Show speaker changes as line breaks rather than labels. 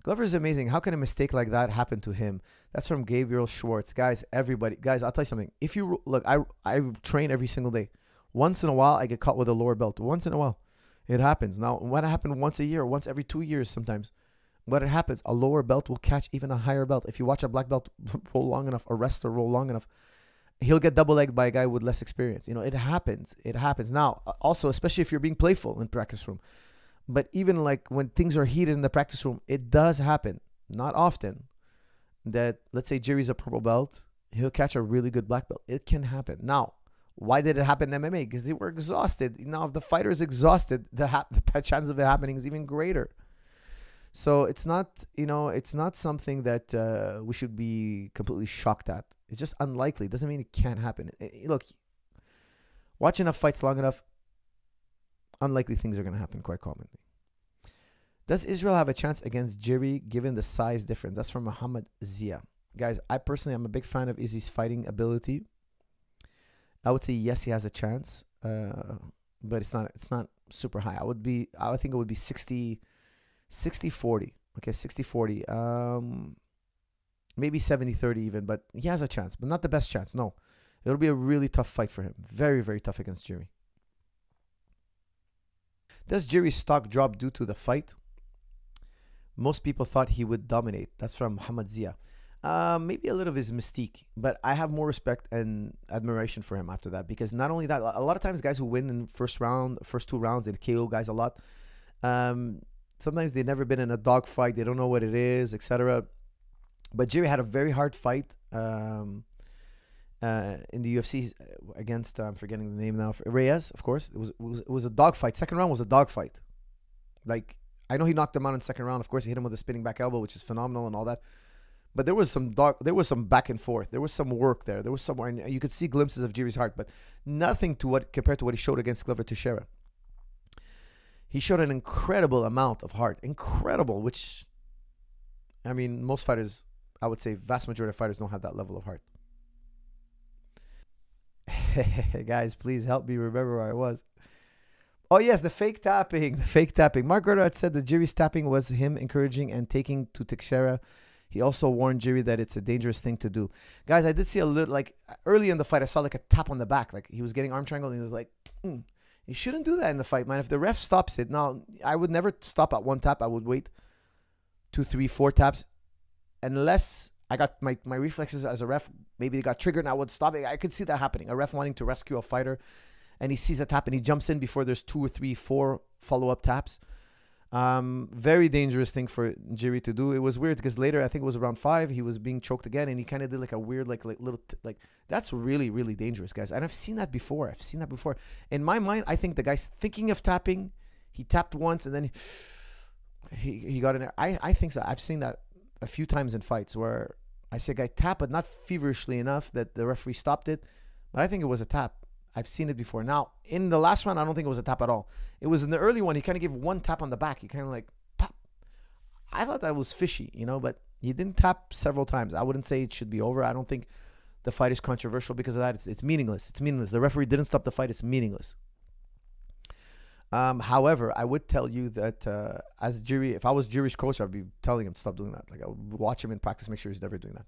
Glover is amazing. How can a mistake like that happen to him? That's from Gabriel Schwartz. Guys, everybody. Guys, I'll tell you something. If you look, I train every single day. Once in a while, I get caught with a lower belt. Once in a while. It happens. Now, what happened once a year, once every 2 years sometimes. What it happens, a lower belt will catch even a higher belt. If you watch a black belt roll long enough, a wrestler roll long enough, he'll get double-legged by a guy with less experience. You know, it happens. It happens. Now, also, especially if you're being playful in practice room. But even like when things are heated in the practice room, it does happen. Not often. That, let's say Jiri's a purple belt, he'll catch a really good black belt. It can happen. Now, why did it happen in MMA? Because they were exhausted. Now, if the fighter is exhausted, the chance of it happening is even greater. So it's not, it's not something that we should be completely shocked at. It's just unlikely. It doesn't mean it can't happen. Look, watch enough fights long enough, unlikely things are going to happen quite commonly. Does Israel have a chance against Jiri given the size difference? That's from Muhammad Zia. Guys, I personally am a big fan of Izzy's fighting ability. I would say yes, he has a chance, but it's not super high. I think it would be 60-40. Okay, 60-40. Maybe 70-30 even, but he has a chance, but not the best chance. No, it'll be a really tough fight for him. Very, very tough against Jiri. Does Jiri's stock drop due to the fight? Most people thought he would dominate. That's from Muhammad Zia. Maybe a little of his mystique, but I have more respect and admiration for him after that, because not only that, a lot of times guys who win in first 2 rounds, they KO guys a lot. Sometimes they've never been in a dog fight. They don't know what it is, etc. But Jiri had a very hard fight in the UFC against, I'm forgetting the name now, Reyes, of course. It was a dog fight. Second round was a dog fight. Like, I know he knocked him out in the second round. Of course, he hit him with a spinning back elbow, which is phenomenal and all that. But there was some back and forth. There was some work there. There was somewhere, and you could see glimpses of Jiri's heart, but nothing compared to what he showed against Glover Texeira. He showed an incredible amount of heart. Incredible, which, I mean, most fighters, I would say vast majority of fighters don't have that level of heart. Guys, please help me remember where I was. Oh, yes, the fake tapping. The fake tapping. Mark Gerda had said that Jiri's tapping was him encouraging and taking to Texeira. He also warned Jiri that it's a dangerous thing to do. Guys, I did see a little, like, early in the fight, I saw like a tap on the back. Like, he was getting arm triangle, and he was like, You shouldn't do that in the fight, man. If the ref stops it, now, I would never stop at 1 tap. I would wait 2, 3, 4 taps. Unless I got my reflexes as a ref, maybe they got triggered and I would stop it. I could see that happening. A ref wanting to rescue a fighter, and he sees a tap and he jumps in before there's 2 or 3, 4 follow-up taps. Very dangerous thing for Jiri to do. It was weird because later, I think it was around 5, he was being choked again, and he kind of did like a weird, like little, that's really, really dangerous, guys. And I've seen that before. In my mind, I think the guy's thinking of tapping. He tapped once and then he got in there. I think so. I've seen that a few times in fights where I see a guy tap, but not feverishly enough that the referee stopped it. But I think it was a tap. I've seen it before. Now, in the last round, I don't think it was a tap at all. It was in the early one. He kind of gave 1 tap on the back. He kind of like, pop. I thought that was fishy, but he didn't tap several times. I wouldn't say it should be over. I don't think the fight is controversial because of that. It's meaningless. It's meaningless. The referee didn't stop the fight. It's meaningless. However, I would tell you that as Jiri, if I was Jiri's coach, I'd be telling him to stop doing that. Like, I would watch him in practice, make sure he's never doing that.